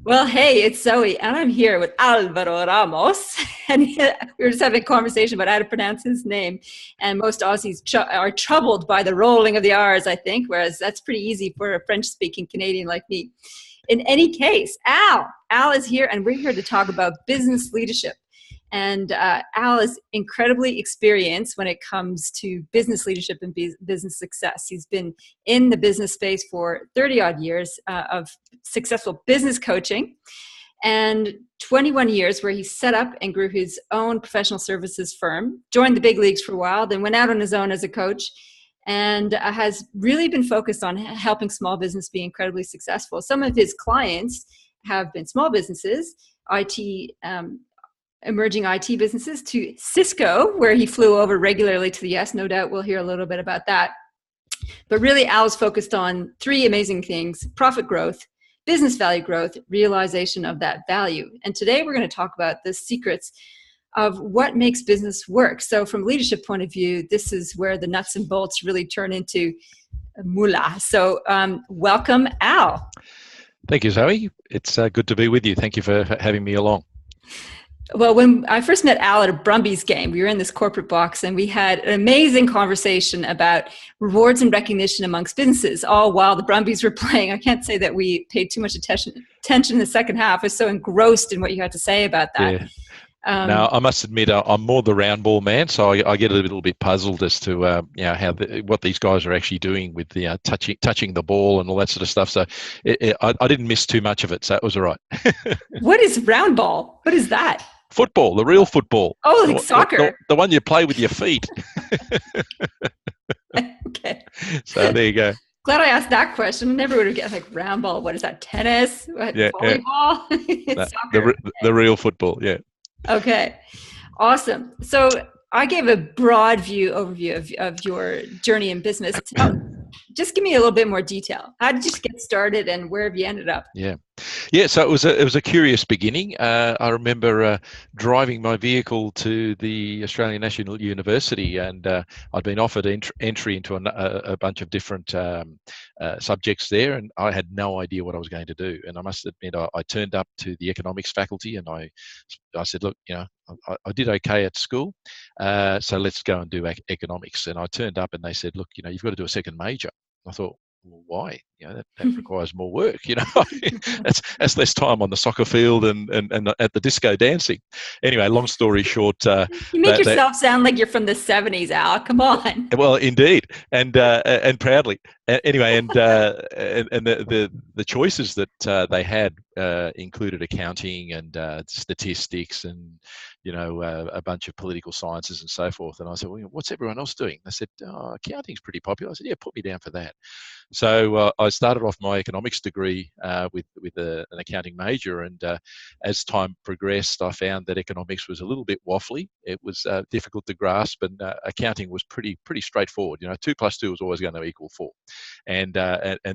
Well, hey, it's Zoe, and I'm here with Alvaro Ramos. And we were just having a conversation about how to pronounce his name. And most Aussies are troubled by the rolling of the R's, I think, whereas that's pretty easy for a French speaking Canadian like me. In any case, Al is here, and we're here to talk about business leadership. And Al is incredibly experienced when it comes to business leadership and business success. He's been in the business space for 30 odd years of successful business coaching and 21 years where he set up and grew his own professional services firm, joined the big leagues for a while, then went out on his own as a coach, and has really been focused on helping small business be incredibly successful. Some of his clients have been small businesses, IT emerging IT businesses, to Cisco, where he flew over regularly to the US. No doubt we'll hear a little bit about that. But really, Al's focused on three amazing things: profit growth, business value growth, realization of that value. And today we're going to talk about the secrets of what makes business work. So from a leadership point of view, this is where the nuts and bolts really turn into moolah. So welcome, Al. Thank you, Zoe. It's good to be with you. Thank you for having me along. Well, when I first met Al at a Brumbies game, we were in this corporate box and we had an amazing conversation about rewards and recognition amongst businesses, all while the Brumbies were playing. I can't say that we paid too much attention in the second half. I was so engrossed in what you had to say about that. Yeah. Now, I must admit, I'm more the round ball man, so I get a little bit puzzled as to what these guys are actually doing with the touching the ball and all that sort of stuff. So I didn't miss too much of it, so it was all right. What is round ball? What is that? Football, the real football. Oh, like soccer. The one you play with your feet. Okay. So there you go. Glad I asked that question. I never would have guessed like round ball. What is that? Tennis? What, yeah, volleyball? Yeah. The real football, yeah. Okay, awesome. So I gave a broad overview of your journey in business. Just give me a little bit more detail. How did you get started and where have you ended up? Yeah. So it was a curious beginning. I remember driving my vehicle to the Australian National University, and I'd been offered entry into a bunch of different subjects there, and I had no idea what I was going to do. And I must admit, I turned up to the economics faculty, and I said, look, I did okay at school, so let's go and do economics. And I turned up, and they said, look, you've got to do a second major. I thought, well, why? That requires more work. That's less time on the soccer field and at the disco dancing. Anyway, long story short, you make yourself sound like you're from the 70s, Al. Come on. Well, indeed, and proudly. Anyway, and the choices that they had included accounting and statistics and a bunch of political sciences and so forth. And I said, well, what's everyone else doing? They said, accounting's pretty popular. I said, yeah, put me down for that. So I started off my economics degree with an accounting major, and as time progressed, I found that economics was a little bit waffly. It was difficult to grasp, and accounting was pretty straightforward. 2 + 2 was always going to equal 4, and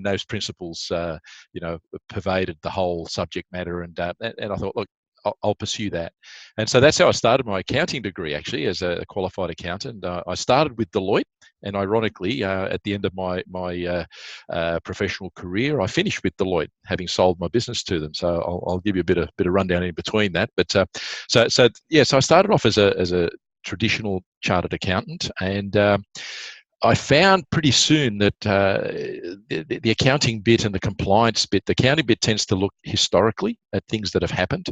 those principles pervaded the whole subject matter. And I thought, look, I'll pursue that. And so that's how I started my accounting degree, actually, as a qualified accountant. I started with Deloitte, and ironically, at the end of my professional career, I finished with Deloitte, having sold my business to them. So I'll give you a bit of rundown in between that. But so I started off as a traditional chartered accountant, and I found pretty soon that the accounting bit and the compliance bit, the accounting bit tends to look historically at things that have happened,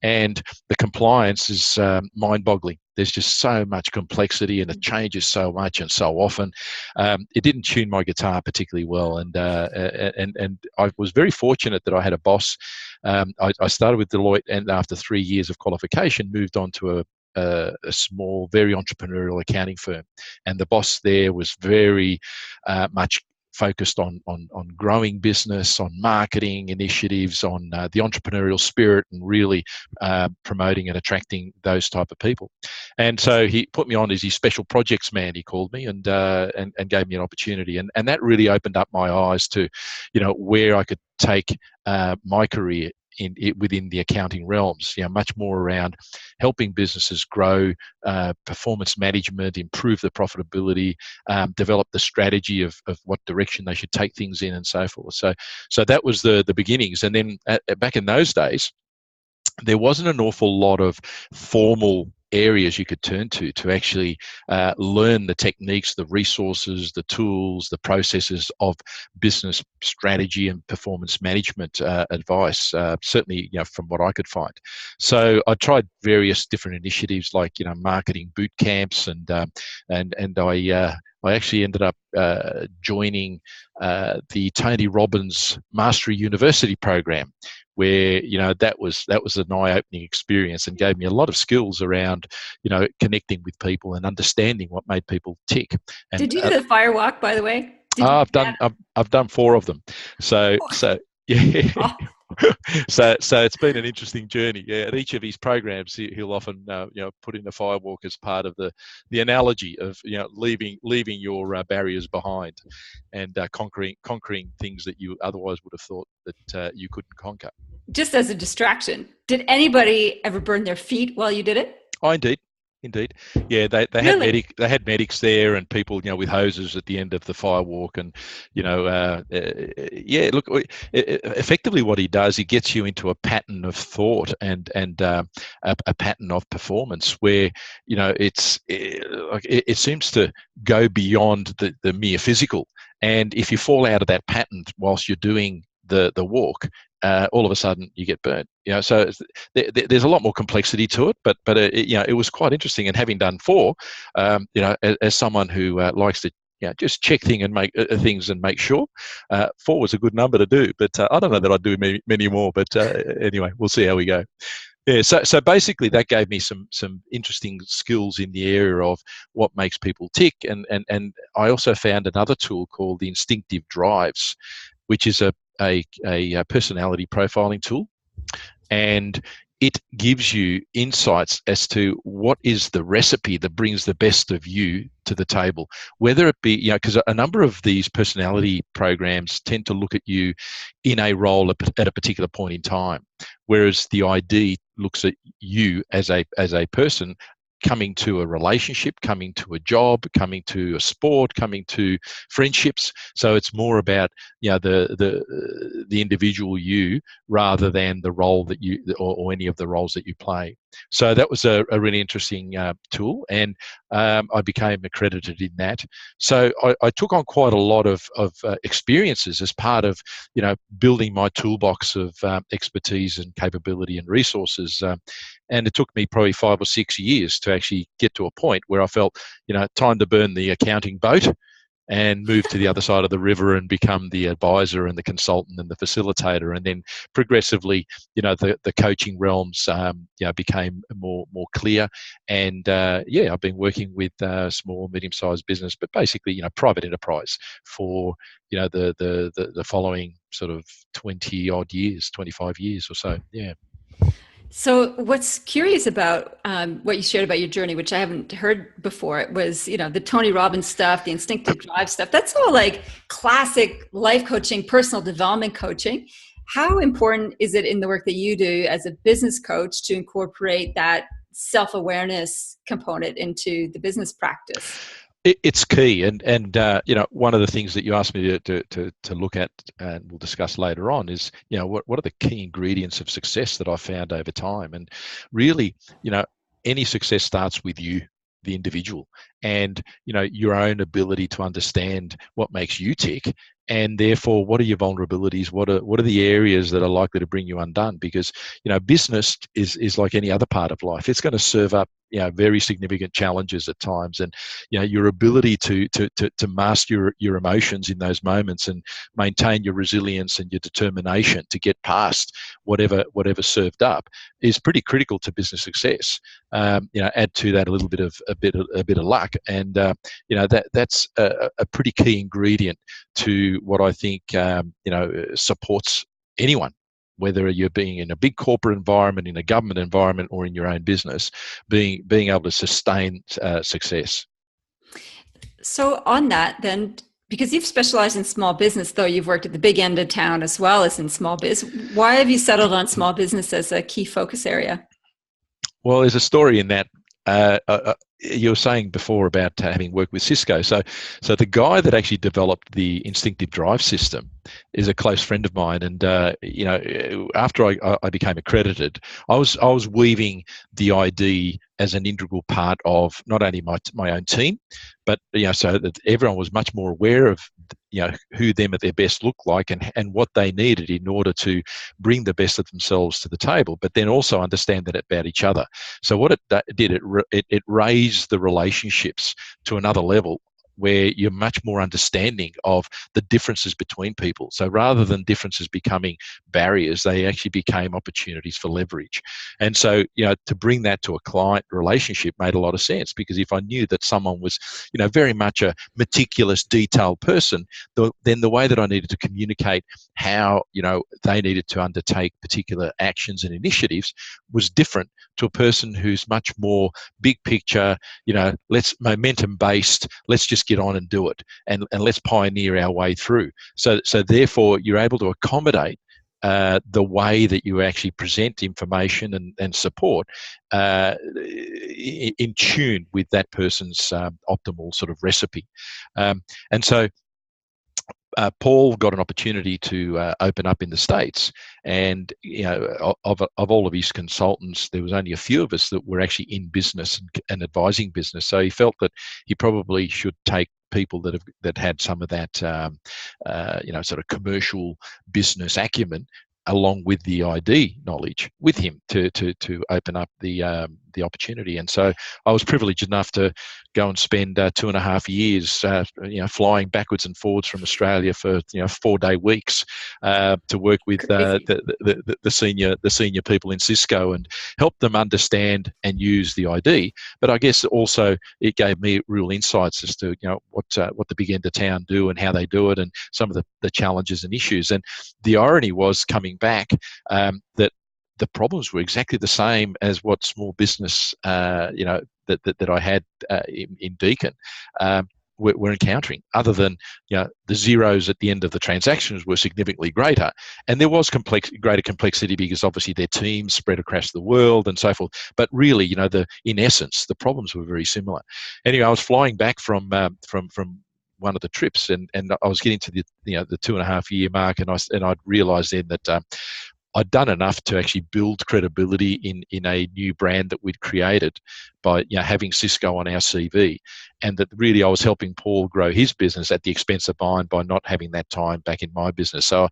and the compliance is mind-boggling. There's just so much complexity, and it changes so much and so often. It didn't tune my guitar particularly well, and I was very fortunate that I had a boss. I started with Deloitte, and after 3 years of qualification, moved on to a small, very entrepreneurial accounting firm, and the boss there was very much focused on growing business, on marketing initiatives, on the entrepreneurial spirit, and really promoting and attracting those type of people. And so he put me on as his special projects man, he called me, and gave me an opportunity, and that really opened up my eyes to where I could take my career within the accounting realms. Much more around helping businesses grow, performance management, improve the profitability, develop the strategy of what direction they should take things in, and so forth. So that was the beginnings. And then back in those days, there wasn't an awful lot of formal areas you could turn to actually learn the techniques, the resources, the tools, the processes of business strategy and performance management advice, certainly from what I could find. So I tried various different initiatives like marketing boot camps, and I actually ended up joining the Tony Robbins Mastery University program, where that was an eye-opening experience and gave me a lot of skills around connecting with people and understanding what made people tick. And did you do the fire walk, by the way? I've done 4 of them. So yeah. Oh. So it's been an interesting journey. Yeah, at each of his programs, he'll often put in a firewalk as part of the analogy of leaving your barriers behind, and conquering things that you otherwise would have thought that you couldn't conquer. Just as a distraction, did anybody ever burn their feet while you did it? Oh, indeed. Yeah, they Really? had medics there, and people with hoses at the end of the firewalk, and yeah. Look, effectively, what he does, he gets you into a pattern of thought and a pattern of performance where it seems to go beyond the mere physical. And if you fall out of that pattern whilst you're doing the walk, all of a sudden you get burnt. So there's a lot more complexity to it, but it was quite interesting. And having done 4, as someone who likes to just check things and make sure, 4 was a good number to do. But I don't know that I'd do many more. But anyway, we'll see how we go. Yeah, so basically that gave me some interesting skills in the area of what makes people tick, and I also found another tool called the instinctive drives, which is a personality profiling tool, and it gives you insights as to what is the recipe that brings the best of you to the table, whether it be, because a number of these personality programs tend to look at you in a role at a particular point in time, whereas the ID looks at you as a person coming to a relationship, coming to a job, coming to a sport, coming to friendships. So it's more about the individual you rather than the role that you or any of the roles that you play. So that was a really interesting tool, and I became accredited in that. So I took on quite a lot of experiences as part of building my toolbox of expertise and capability and resources. And it took me probably 5 or 6 years to actually get to a point where I felt, time to burn the accounting boat and move to the other side of the river and become the advisor and the consultant and the facilitator. And then progressively, the coaching realms, became more clear. And I've been working with small, medium-sized business, but basically, private enterprise for, the following sort of 20 odd years, 25 years or so. Yeah. So what's curious about what you shared about your journey, which I haven't heard before, it was, the Tony Robbins stuff, the instinctive drive stuff. That's all like classic life coaching, personal development coaching. How important is it in the work that you do as a business coach to incorporate that self-awareness component into the business practice? It's key, and one of the things that you asked me to look at, and we'll discuss later on, is what are the key ingredients of success that I found over time. And really, any success starts with you, the individual, and your own ability to understand what makes you tick, and therefore what are your vulnerabilities, what are the areas that are likely to bring you undone. Because business is like any other part of life. It's going to serve up very significant challenges at times, and your ability to master your emotions in those moments and maintain your resilience and your determination to get past whatever served up is pretty critical to business success. Add to that a little bit of luck, and that's a pretty key ingredient to what I think supports anyone, whether you're being in a big corporate environment, in a government environment, or in your own business, being able to sustain success. So on that, then, Because you've specialized in small business, though you've worked at the big end of town as well as in small biz. Why have you settled on small business as a key focus area? Well, there's a story in that. You were saying before about having worked with Cisco. So the guy that actually developed the instinctive drive system is a close friend of mine. And after I became accredited, I was weaving the ID as an integral part of not only my own team, but so that everyone was much more aware of who them at their best looked like and what they needed in order to bring the best of themselves to the table, but then also understand that about each other. So what it did, it raised the relationships to another level where you're much more understanding of the differences between people. So rather than differences becoming barriers, they actually became opportunities for leverage. And so, to bring that to a client relationship made a lot of sense, because if I knew that someone was, very much a meticulous, detailed person, then the way that I needed to communicate how, they needed to undertake particular actions and initiatives was different to a person who's much more big picture, let's momentum based, let's just get on and do it, and let's pioneer our way through. So therefore you're able to accommodate the way that you actually present information and support in tune with that person's optimal sort of recipe. And so Paul got an opportunity to open up in the States, and of all of his consultants, there was only a few of us that were actually in business and advising business. So he felt that he probably should take people that had some of that sort of commercial business acumen along with the ID knowledge with him to open up the opportunity. And so I was privileged enough to go and spend 2.5 years, flying backwards and forwards from Australia for 4-day weeks to work with the senior people in Cisco and help them understand and use the ID. But I guess also it gave me real insights as to what the big end of town do and how they do it, and some of the challenges and issues. And the irony was coming back that the problems were exactly the same as what small business, that I had in Deakin were encountering, other than the zeros at the end of the transactions were significantly greater, and there was greater complexity because obviously their teams spread across the world and so forth. But really, in essence, the problems were very similar. Anyway, I was flying back from one of the trips, and I was getting to the 2.5 year mark, and I'd realised then that I'd done enough to actually build credibility in a new brand that we'd created by having Cisco on our CV, and that really I was helping Paul grow his business at the expense of mine by not having that time back in my business. So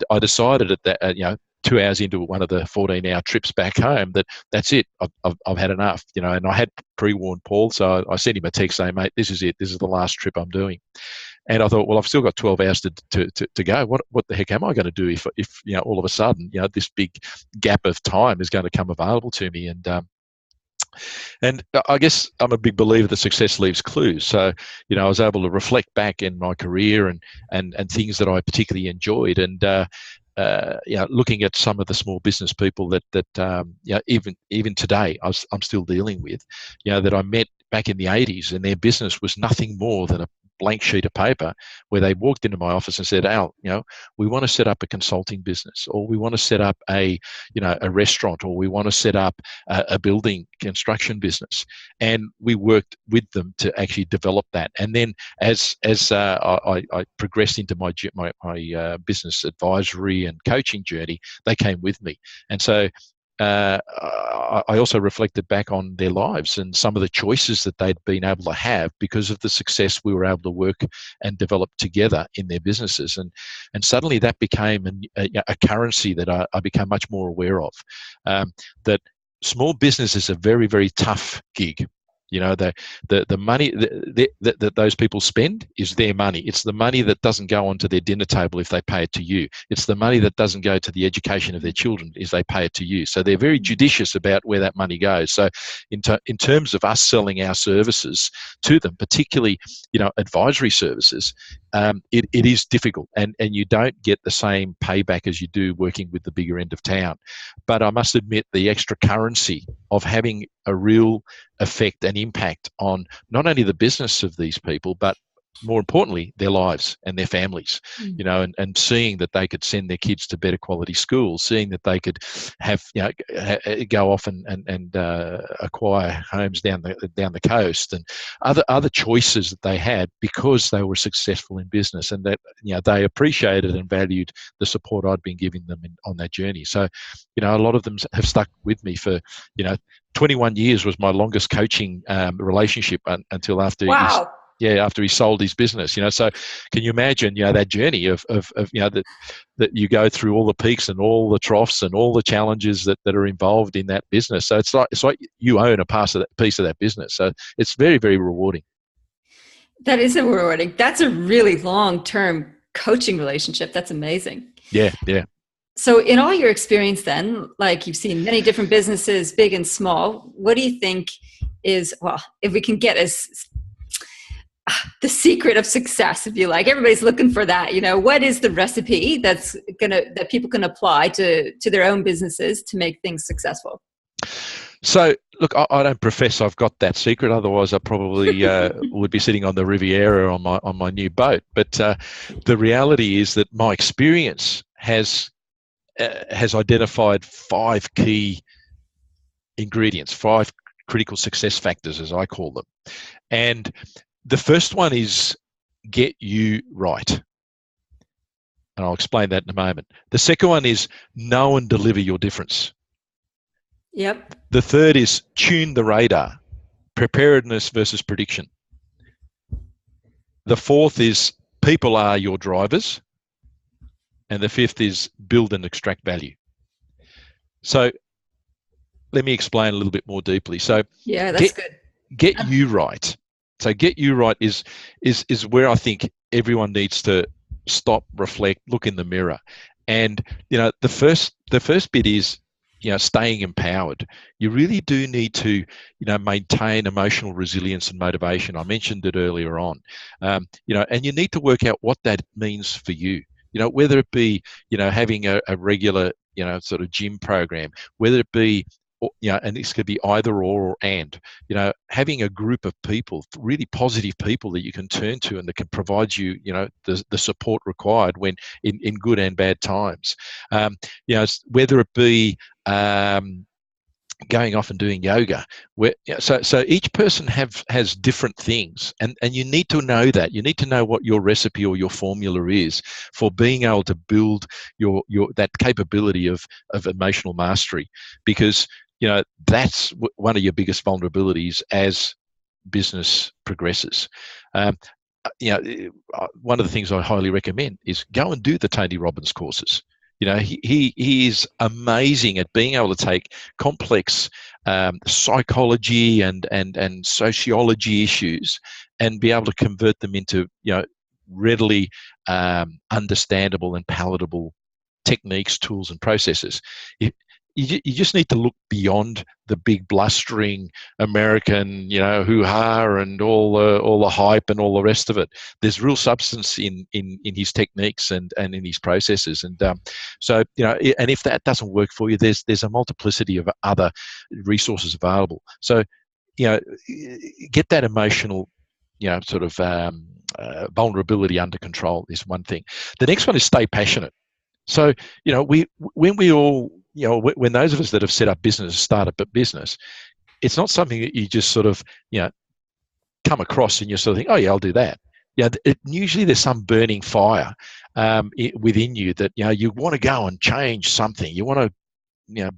I decided at that 2 hours into one of the 14-hour trips back home that's it. I've had enough, and I had pre-warned Paul, so I sent him a text saying, mate, this is it. This is the last trip I'm doing. And I thought, well, I've still got 12 hours to go. What the heck am I going to do if all of a sudden this big gap of time is going to come available to me? And I guess I'm a big believer that success leaves clues. So I was able to reflect back in my career and things that I particularly enjoyed, and looking at some of the small business people that even today I'm still dealing with, that I met back in the 80s, and their business was nothing more than a blank sheet of paper, where they walked into my office and said, Al, we want to set up a consulting business, or we want to set up a restaurant, or we want to set up a building construction business. And we worked with them to actually develop that. And then as I progressed into my business advisory and coaching journey, they came with me. And so I also reflected back on their lives and some of the choices that they'd been able to have because of the success we were able to work and develop together in their businesses. And suddenly that became a currency that I became much more aware of, that small business is a very, very tough gig. The money that those people spend is their money. It's the money that doesn't go onto their dinner table if they pay it to you. It's the money that doesn't go to the education of their children if they pay it to you. So they're very judicious about where that money goes. So in terms of us selling our services to them, particularly advisory services, it is difficult, and you don't get the same payback as you do working with the bigger end of town. But I must admit, the extra currency of having a real effect and impact on not only the business of these people, but more importantly, their lives and their families, Mm. you know, and seeing that they could send their kids to better quality schools, seeing that they could have, you know, go off and acquire homes down the coast, and other choices that they had because they were successful in business, and that, you know, they appreciated and valued the support I'd been giving them on that journey. So, you know, a lot of them have stuck with me for, you know, 21 years was my longest coaching relationship until after Wow. after he sold his business, you know. So can you imagine, you know, that journey of you know, that you go through all the peaks and all the troughs and all the challenges that are involved in that business. So it's like you own a piece of that business. So it's very, very rewarding. That is a rewarding. That's a really long-term coaching relationship. That's amazing. Yeah, yeah. So in all your experience then, like you've seen many different businesses, big and small, what do you think is, well, if we can get as the secret of success, if you like, everybody's looking for that, you know, what is the recipe that people can apply to their own businesses to make things successful? So, look, I don't profess I've got that secret. Otherwise, I probably would be sitting on the Riviera on my new boat. But the reality is that my experience has identified 5 key ingredients, 5 critical success factors, as I call them. And the first one is get you right. And I'll explain that in a moment. The second one is know and deliver your difference. Yep. The third is tune the radar, preparedness versus prediction. The fourth is people are your drivers. And the fifth is build and extract value. So let me explain a little bit more deeply. So yeah, that's good. Get you right. So get you right is where I think everyone needs to stop, reflect, look in the mirror. And, you know, the first bit is, you know, staying empowered. You really do need to, you know, maintain emotional resilience and motivation. I mentioned it earlier on. You know, and you need to work out what that means for you. You know, whether it be, you know, having a regular, you know, sort of gym program, whether it be, you know, and this could be either or and, you know, having a group of people, really positive people that you can turn to and that can provide you, you know, the support required when in good and bad times. You know, whether it be going off and doing yoga, where, so each person has different things, and you need to know that. You need to know what your recipe or your formula is for being able to build your that capability of emotional mastery, because, you know, that's one of your biggest vulnerabilities as business progresses. You know, one of the things I highly recommend is go and do the Tony Robbins courses. You know, he is amazing at being able to take complex psychology and sociology issues and be able to convert them into, you know, readily understandable and palatable techniques, tools, and processes. You just need to look beyond the big blustering American, you know, hoo-ha and all the hype and all the rest of it. There's real substance in his techniques and in his processes. And so, you know, and if that doesn't work for you, there's a multiplicity of other resources available. So, you know, get that emotional, you know, sort of vulnerability under control is one thing. The next one is stay passionate. So, you know, when we all, you know, when those of us that have set up business, start up a business, it's not something that you just sort of, you know, come across and you sort of think, oh yeah, I'll do that. Yeah, usually there's some burning fire within you that, you know, you want to go and change something. You want to, you know,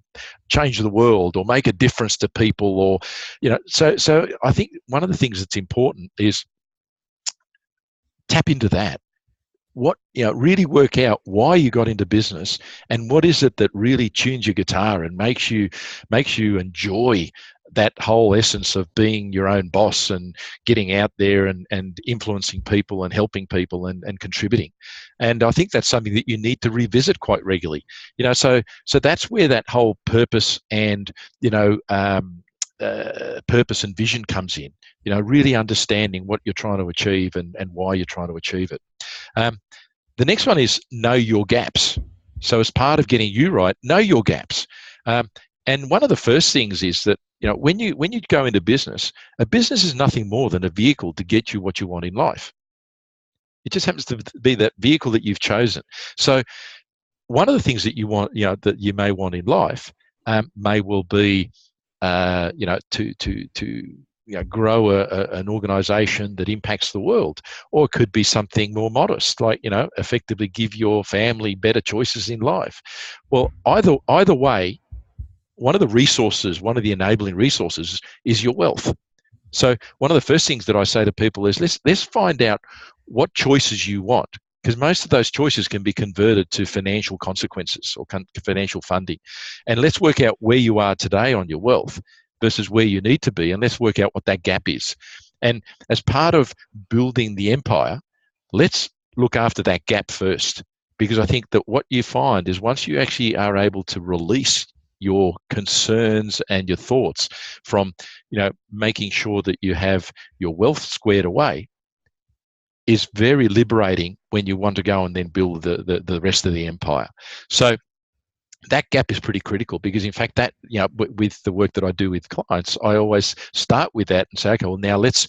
change the world or make a difference to people, or, you know, so I think one of the things that's important is tap into that. What, you know, really work out why you got into business and what is it that really tunes your guitar and makes you enjoy that whole essence of being your own boss and getting out there and influencing people and helping people and contributing. And I think that's something that you need to revisit quite regularly. You know, so that's where that whole purpose and, you know, purpose and vision comes in. You know, really understanding what you're trying to achieve and why you're trying to achieve it. The next one is know your gaps. So as part of getting you right, know your gaps. And one of the first things is that, you know, when you go into business, a business is nothing more than a vehicle to get you what you want in life. It just happens to be that vehicle that you've chosen. So one of the things that you want, that you may want in life, may well be, to grow an organisation that impacts the world, or it could be something more modest, like effectively give your family better choices in life. Well, either way, one of the enabling resources is your wealth. So one of the first things that I say to people is let's find out what choices you want, because most of those choices can be converted to financial consequences or financial funding. And let's work out where you are today on your wealth versus where you need to be, and let's work out what that gap is. And as part of building the empire, let's look after that gap first, because I think that what you find is once you actually are able to release your concerns and your thoughts from making sure that you have your wealth squared away, is very liberating when you want to go and then build the rest of the empire. So that gap is pretty critical, because in fact that, with the work that I do with clients, I always start with that and say, okay, well, now let's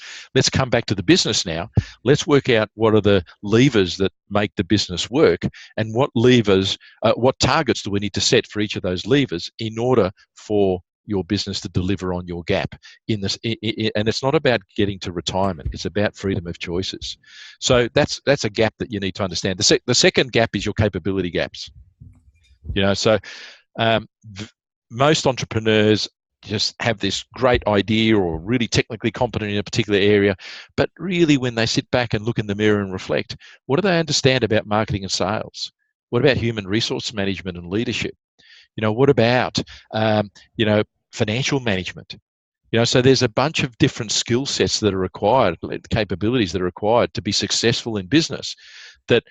come back to the business now. Let's work out what are the levers that make the business work, and what targets do we need to set for each of those levers in order for your business to deliver on your gap in this. And it's not about getting to retirement. It's about freedom of choices. So that's a gap that you need to understand. The second gap is your capability gaps. Most entrepreneurs just have this great idea or really technically competent in a particular area, but really when they sit back and look in the mirror and reflect, what do they understand about marketing and sales? What about human resource management and leadership? What about, financial management? So there's a bunch of different skill sets that are required, capabilities that are required to be successful in business, that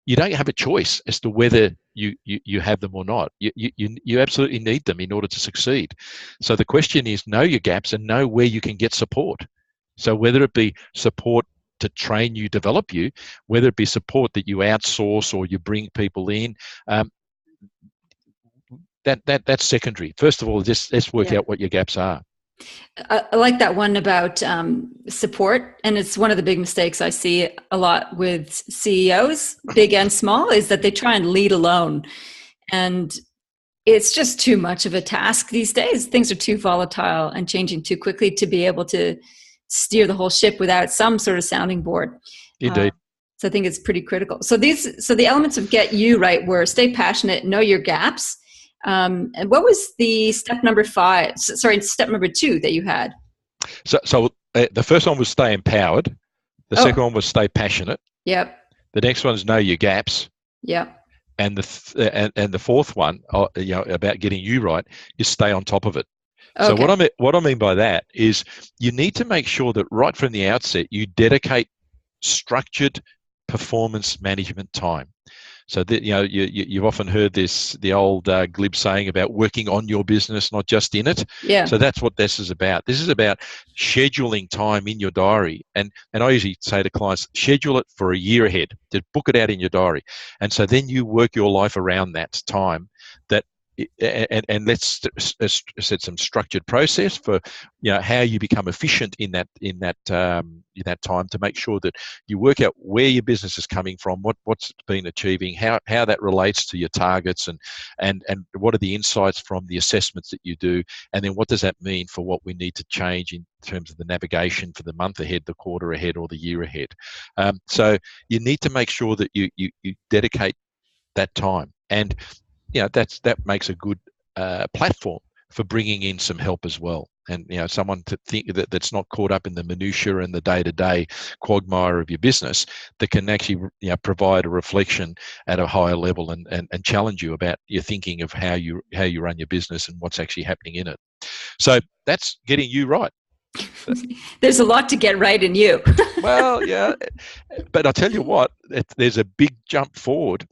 you don't have a choice as to whether you have them or not. You absolutely need them in order to succeed. So the question is, know your gaps and know where you can get support. So whether it be support to train you, develop you, whether it be support that you outsource or you bring people in, that's secondary. First of all, just let's work out what your gaps are. I like that one about support. And it's one of the big mistakes I see a lot with CEOs, big and small, is that they try and lead alone. And it's just too much of a task these days. Things are too volatile and changing too quickly to be able to steer the whole ship without some sort of sounding board. Indeed. So I think it's pretty critical. So the elements of Get You Right were stay passionate, know your gaps. And what was the step number 2 that you had? So the first one was stay empowered. The second one was stay passionate. Yep. The next one is know your gaps. Yep. And the fourth one, about getting you right, is stay on top of it. Okay. So what I mean by that is you need to make sure that right from the outset you dedicate structured performance management time. So that you've often heard the old glib saying about working on your business, not just in it. Yeah. So that's what this is about. This is about scheduling time in your diary, and I usually say to clients, schedule it for a year ahead. Just book it out in your diary, and so then you work your life around that time. And let's set some structured process for how you become efficient in that time, to make sure that you work out where your business is coming from, what's been achieving, how that relates to your targets, and what are the insights from the assessments that you do, and then what does that mean for what we need to change in terms of the navigation for the month ahead, the quarter ahead, or the year ahead. So you need to make sure that you dedicate that time, and that makes a good platform for bringing in some help as well, and someone to think that's not caught up in the minutiae and the day-to-day quagmire of your business, that can actually provide a reflection at a higher level and challenge you about your thinking of how you run your business and what's actually happening in it. So that's getting you right. There's a lot to get right in you. Well, yeah, but I'll tell you what, there's a big jump forward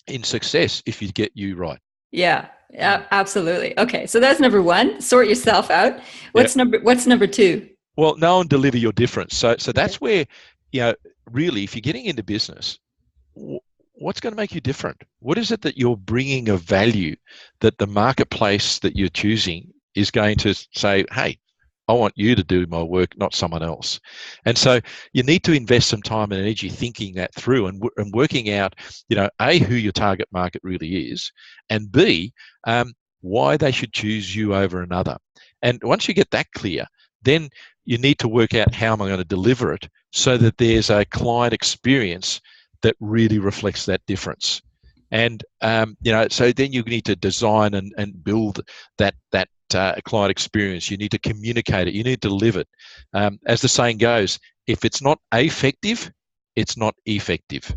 in success if you get you right. Yeah, absolutely. Okay, so that's number 1. Sort yourself out. What's number 2? Well, know and deliver your difference. So that's where, really, if you're getting into business, what's going to make you different? What is it that you're bringing of value that the marketplace that you're choosing is going to say, hey, I want you to do my work, not someone else. And so you need to invest some time and energy thinking that through and working out, A, who your target market really is, and B, why they should choose you over another. And once you get that clear, then you need to work out how am I going to deliver it so that there's a client experience that really reflects that difference. And so then you need to design and build that client experience. You need to communicate it. You need to live it. As the saying goes, if it's not affective, it's not effective.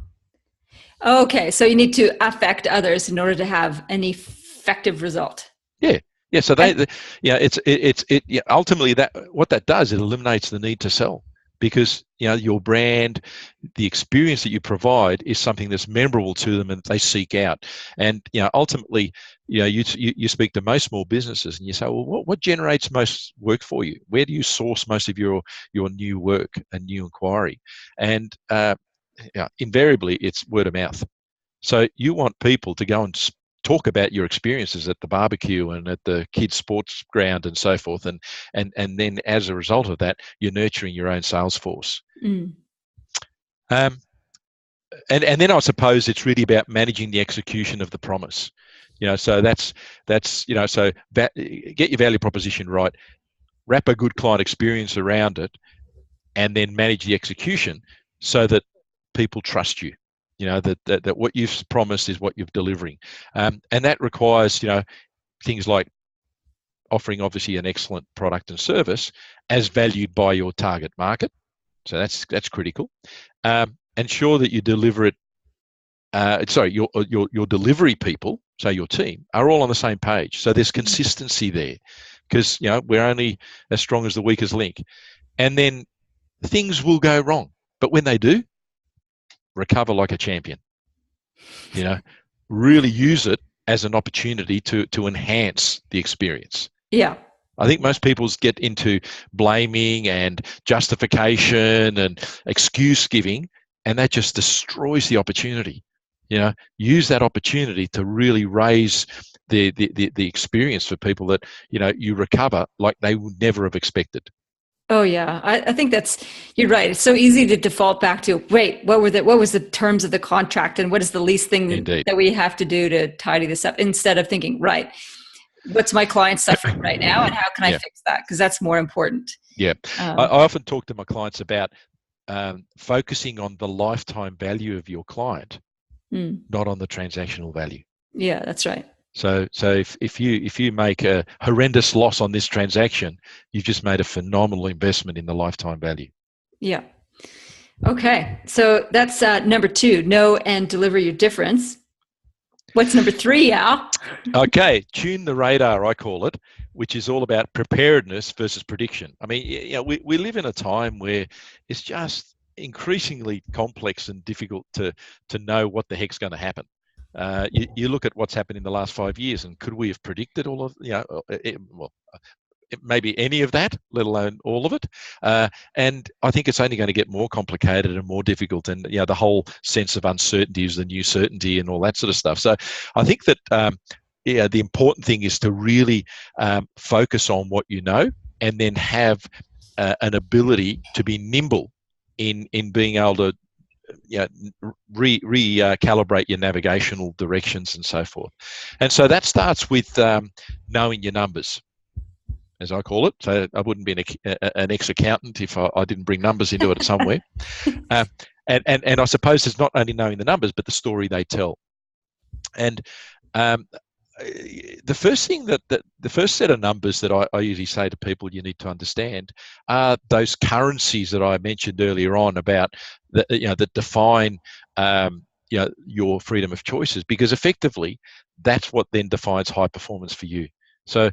Okay, so you need to affect others in order to have an effective result. Yeah. So ultimately that what that does, it eliminates the need to sell, because your brand, the experience that you provide is something that's memorable to them and they seek out. And ultimately, you speak to most small businesses and you say, well, what generates most work for you? Where do you source most of your new work and new inquiry? And invariably, it's word of mouth. So you want people to go and talk about your experiences at the barbecue and at the kids' sports ground and so forth, and then as a result of that, you're nurturing your own sales force. And then I suppose it's really about managing the execution of the promise. So that's so get your value proposition right, wrap a good client experience around it, and then manage the execution so that people trust you. That what you've promised is what you're delivering, and that requires things like offering obviously an excellent product and service as valued by your target market. So that's critical. Ensure that you deliver it. Your delivery people, so your team, are all on the same page. So there's consistency there, because we're only as strong as the weakest link. And then things will go wrong, but when they do, recover like a champion. Really use it as an opportunity to enhance the experience. Yeah. I think most people get into blaming and justification and excuse giving, and that just destroys the opportunity. Use that opportunity to really raise the experience for people that you recover like they would never have expected. Oh yeah, I think you're right. It's so easy to default back to, wait, what was the terms of the contract, and what is the least thing that we have to do to tidy this up, instead of thinking, right, what's my client suffering right now and how can I fix that? Because that's more important. Yeah. I often talk to my clients about focusing on the lifetime value of your client, not on the transactional value. Yeah, that's right. So if you make a horrendous loss on this transaction, you've just made a phenomenal investment in the lifetime value. Yeah. Okay. So that's number 2, know and deliver your difference. What's number 3, Al? Okay. Tune the radar, I call it, which is all about preparedness versus prediction. I mean, we live in a time where it's just increasingly complex and difficult to know what the heck's going to happen. You look at what's happened in the last 5 years, and could we have predicted all of maybe any of that, let alone all of it? And I think it's only going to get more complicated and more difficult. And the whole sense of uncertainty is the new certainty and all that sort of stuff. So I think that the important thing is to really focus on what you know, and then have an ability to be nimble in being able to recalibrate your navigational directions and so forth. And so that starts with knowing your numbers, as I call it. So I wouldn't be an ex-accountant if I didn't bring numbers into it somewhere. And I suppose it's not only knowing the numbers, but the story they tell. And the first thing the first set of numbers that I usually say to people you need to understand are those currencies that I mentioned earlier on about that define your freedom of choices, because effectively that's what then defines high performance for you. So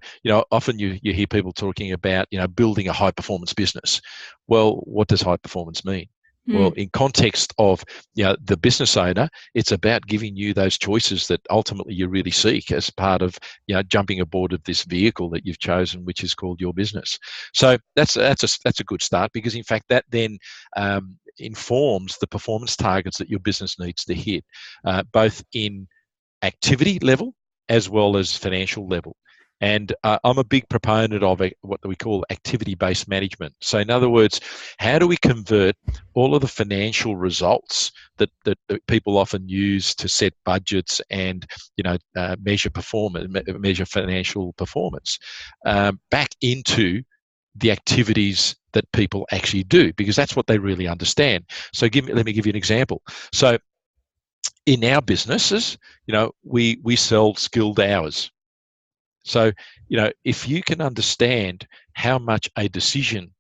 often you hear people talking about building a high performance business. Well, what does high performance mean? Well, in context of the business owner, it's about giving you those choices that ultimately you really seek as part of jumping aboard of this vehicle that you've chosen, which is called your business. So that's a good start, because in fact that then informs the performance targets that your business needs to hit, both in activity level as well as financial level. And I'm a big proponent of what we call activity-based management. So in other words, how do we convert all of the financial results that people often use to set budgets and measure performance, measure financial performance, back into the activities that people actually do, because that's what they really understand. So let me give you an example. So in our businesses, we sell skilled hours. So, if you can understand how much a decision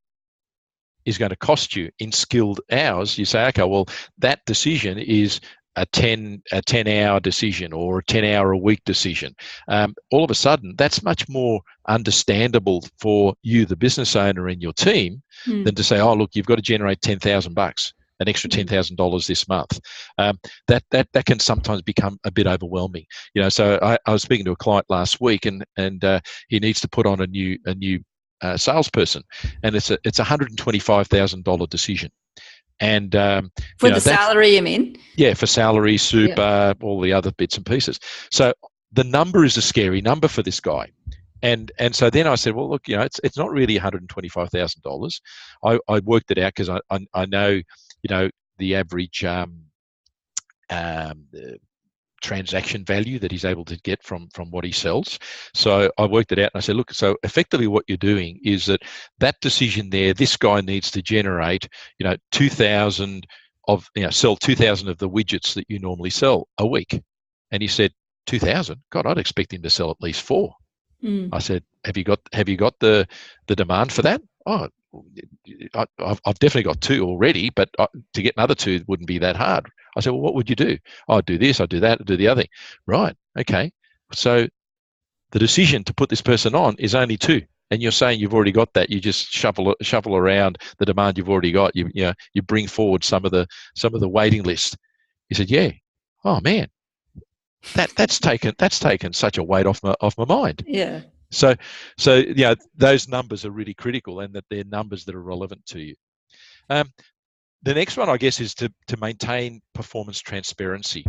is going to cost you in skilled hours, you say, okay, well, that decision is a 10-hour decision or a 10-hour-a-week decision. All of a sudden, that's much more understandable for you, the business owner, and your team than to say, oh, look, you've got to generate $10,000, an extra $10,000 this month. That can sometimes become a bit overwhelming. So I was speaking to a client last week, and he needs to put on a new salesperson, and it's a $125,000 decision. And for the salary, you mean? Yeah, for salary, super, all the other bits and pieces. So the number is a scary number for this guy. And so then I said, well, look, it's not really $125,000. I worked it out because I know, the average transaction value that he's able to get from what he sells. So I worked it out, and I said, look, so effectively what you're doing is that decision there, this guy needs to generate, 2,000 of, sell 2,000 of the widgets that you normally sell a week. And he said, 2,000? God, I'd expect him to sell at least 4. I said, have you got the demand for that? Oh, I've definitely got 2 already, but to get another 2 wouldn't be that hard. I said, well, what would you do? I'd do this, I'd do that, I'd do the other thing. Right, okay. So the decision to put this person on is only 2. And you're saying you've already got that. You just shuffle around the demand you've already got. You bring forward some of the waiting list. He said, yeah. Oh man, that's taken such a weight off my mind. Yeah. So those numbers are really critical, and that they're numbers that are relevant to you. The next one, I guess, is to maintain performance transparency.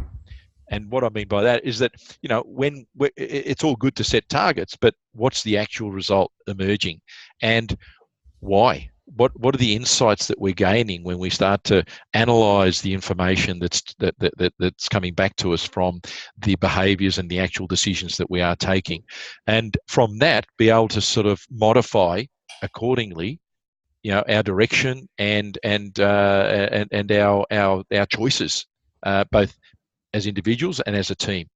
And what I mean by that is that, when it's all good to set targets, but what's the actual result emerging, and why? What are the insights that we're gaining when we start to analyze the information that's coming back to us from the behaviors and the actual decisions that we are taking, and from that be able to sort of modify accordingly, our direction and our choices, both as individuals and as a team.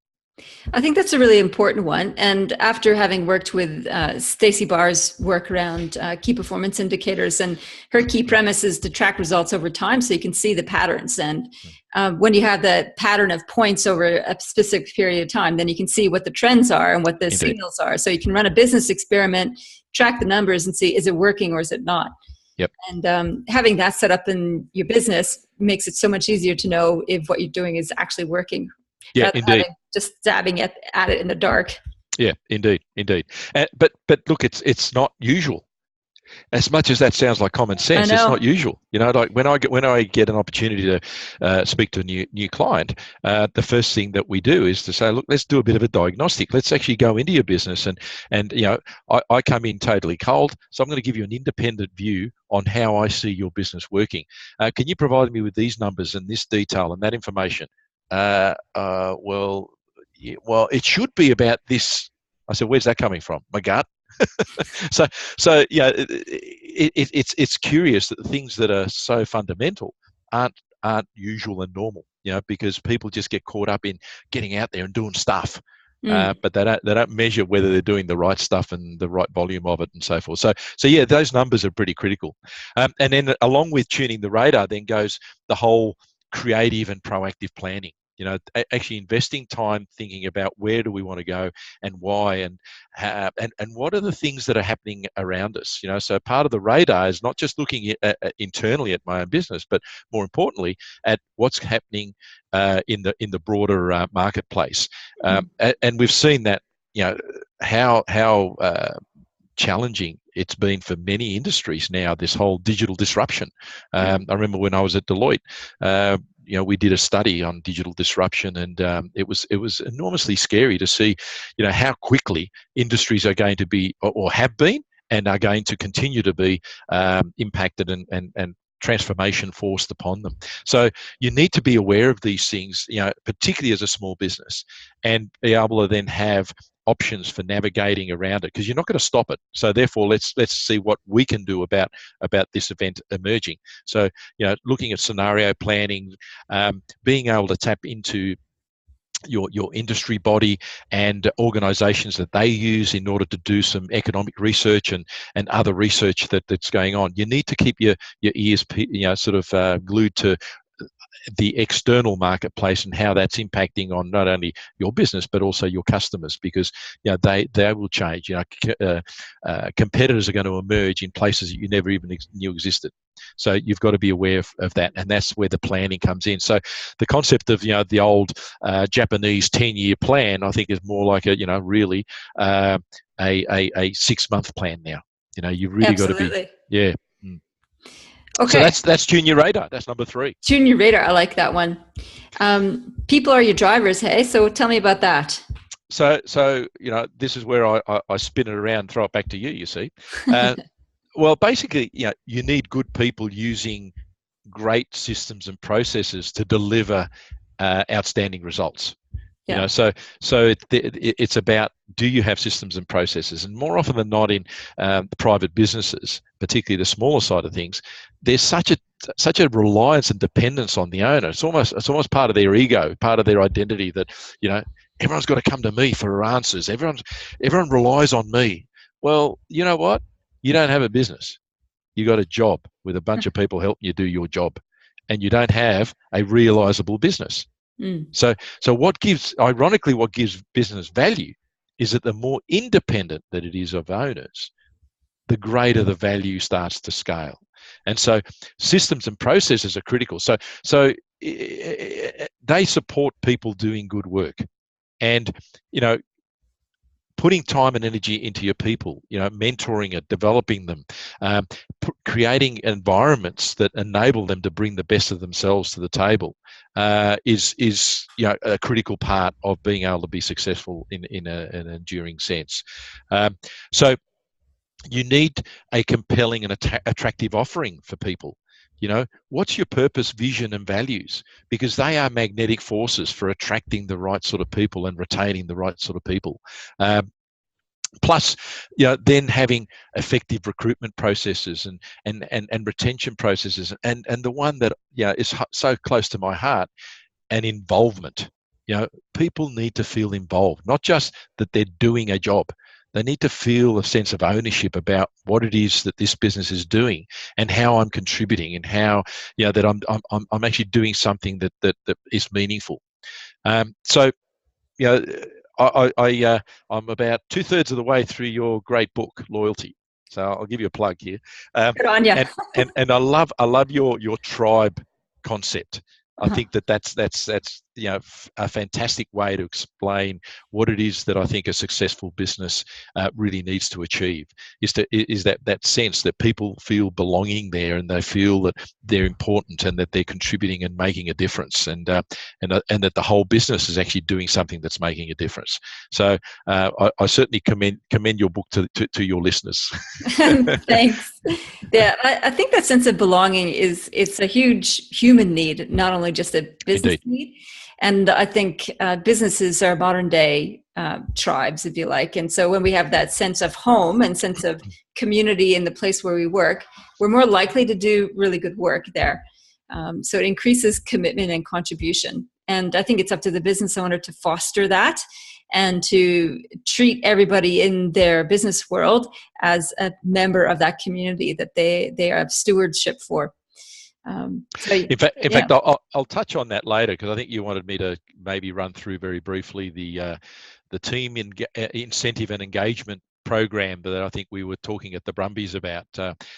I think that's a really important one. And after having worked with Stacey Barr's work around key performance indicators, and her key premise is to track results over time so you can see the patterns. And when you have the pattern of points over a specific period of time, then you can see what the trends are and what the Indeed. signals are. So you can run a business experiment, track the numbers, and see, is it working or is it not? Yep. And having that set up in your business makes it so much easier to know if what you're doing is actually working. Yeah, indeed. Just stabbing at it in the dark. Yeah, indeed. But look, it's not usual. As much as that sounds like common sense, it's not usual. Like when I get an opportunity to speak to a new client, the first thing that we do is to say, look, let's do a bit of a diagnostic. Let's actually go into your business, and I come in totally cold, so I'm going to give you an independent view on how I see your business working. Can you provide me with these numbers and this detail and that information? Well, it should be about this. I said, where's that coming from? My gut. So it's curious that the things that are so fundamental aren't usual and normal, because people just get caught up in getting out there and doing stuff, but they don't measure whether they're doing the right stuff and the right volume of it and so forth. So yeah, those numbers are pretty critical. And then along with tuning the radar, then goes the whole creative and proactive planning. Actually investing time thinking about where do we want to go and why, and what are the things that are happening around us. So part of the radar is not just looking internally at my own business, but more importantly at what's happening in the broader marketplace. And we've seen that how challenging it's been for many industries now, this whole digital disruption. I remember when I was at Deloitte, we did a study on digital disruption, and it was enormously scary to see, how quickly industries are going to be, or have been, and are going to continue to be impacted and transformation forced upon them. So you need to be aware of these things, particularly as a small business, and be able to then have options for navigating around it, because you're not going to stop it. So therefore, let's see what we can do about this event emerging. So looking at scenario planning, being able to tap into your industry body and organizations that they use in order to do some economic research and other research that's going on. You need to keep your ears glued to the external marketplace and how that's impacting on not only your business but also your customers, because they will change. Competitors are going to emerge in places that you never even knew existed. So you've got to be aware of that, and that's where the planning comes in. So the concept of the old Japanese 10-year plan, I think, is more like a 6-month plan now. You've really Absolutely. got to be Okay. So that's Junior Radar. That's number 3. Junior Radar. I like that one. People are your drivers, hey? So tell me about that. So this is where I spin it around, throw it back to you. You see, well, basically, you need good people using great systems and processes to deliver outstanding results. Yeah. So it's about, do you have systems and processes? And more often than not, in the private businesses, particularly the smaller side of things, there's such a reliance and dependence on the owner. It's almost part of their ego, part of their identity, that everyone's got to come to me for answers. Everyone relies on me. Well, you know what? You don't have a business. You got a job with a bunch of people helping you do your job, and you don't have a realizable business. So what gives business value is that the more independent that it is of owners, the greater the value starts to scale. And so systems and processes are critical. So they support people doing good work, and putting time and energy into your people, mentoring it, developing them, creating environments that enable them to bring the best of themselves to the table is a critical part of being able to be successful in an enduring sense. So you need a compelling and attractive offering for people. What's your purpose, vision, and values? Because they are magnetic forces for attracting the right sort of people and retaining the right sort of people. Plus, then having effective recruitment processes and retention processes, and the one that is so close to my heart, and involvement. People need to feel involved, not just that they're doing a job. They need to feel a sense of ownership about what it is that this business is doing and how I'm contributing, and how that I'm actually doing something that is meaningful. So I'm about 2/3 of the way through your great book, Loyalty. So I'll give you a plug here. Good on you. And I love your tribe concept. I think that's a fantastic way to explain what it is that I think a successful business really needs to achieve. Is that sense that people feel belonging there, and they feel that they're important, and that they're contributing and making a difference, and that the whole business is actually doing something that's making a difference. So I certainly commend your book to your listeners. Thanks. Yeah, I think that sense of belonging it's a huge human need, not only just a business Indeed. need. And I think businesses are modern day tribes, if you like. And so when we have that sense of home and sense of community in the place where we work, we're more likely to do really good work there. So it increases commitment and contribution. And I think it's up to the business owner to foster that and to treat everybody in their business world as a member of that community that they have stewardship for. In fact, I'll touch on that later, because I think you wanted me to maybe run through very briefly the team incentive and engagement program that I think we were talking at the Brumbies about.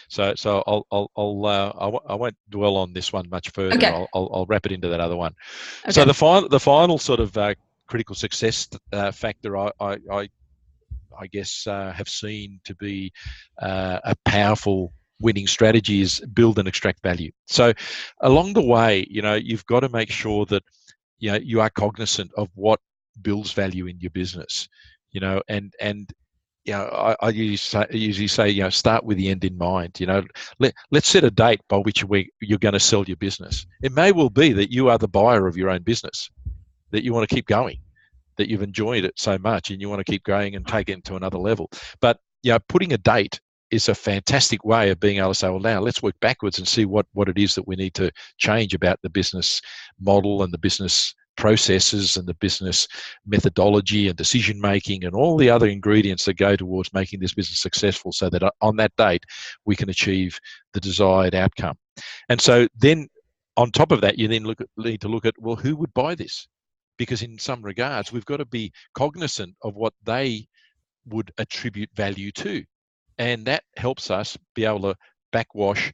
So I won't dwell on this one much further. Okay. I'll wrap it into that other one. Okay. So the final sort of critical success factor I guess have seen to be a powerful winning strategy is build and extract value. So along the way, you've got to make sure that you are cognizant of what builds value in your business, and I usually say, start with the end in mind. Let's set a date by which you're going to sell your business. It may well be that you are the buyer of your own business, that you want to keep going, that you've enjoyed it so much and you want to keep going and take it to another level. But putting a date is a fantastic way of being able to say, well, now let's work backwards and see what it is that we need to change about the business model and the business processes and the business methodology and decision making and all the other ingredients that go towards making this business successful, so that on that date we can achieve the desired outcome. And so then on top of that, you then need to look at, well, who would buy this? Because in some regards, we've got to be cognizant of what they would attribute value to. And that helps us be able to backwash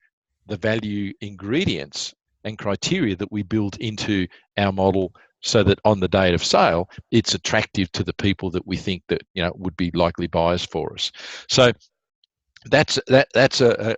the value ingredients and criteria that we build into our model, so that on the date of sale, it's attractive to the people that we think that would be likely buyers for us. So that's a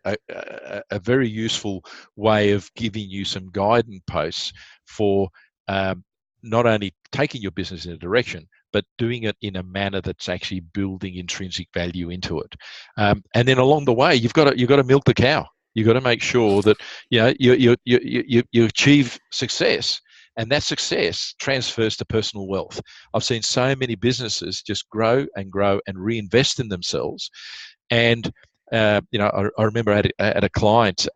very useful way of giving you some guideposts for not only taking your business in a direction, but doing it in a manner that's actually building intrinsic value into it. And then along the way, you've got to milk the cow. You've got to make sure that you achieve success, and that success transfers to personal wealth. I've seen so many businesses just grow and grow and reinvest in themselves. And I remember I had a client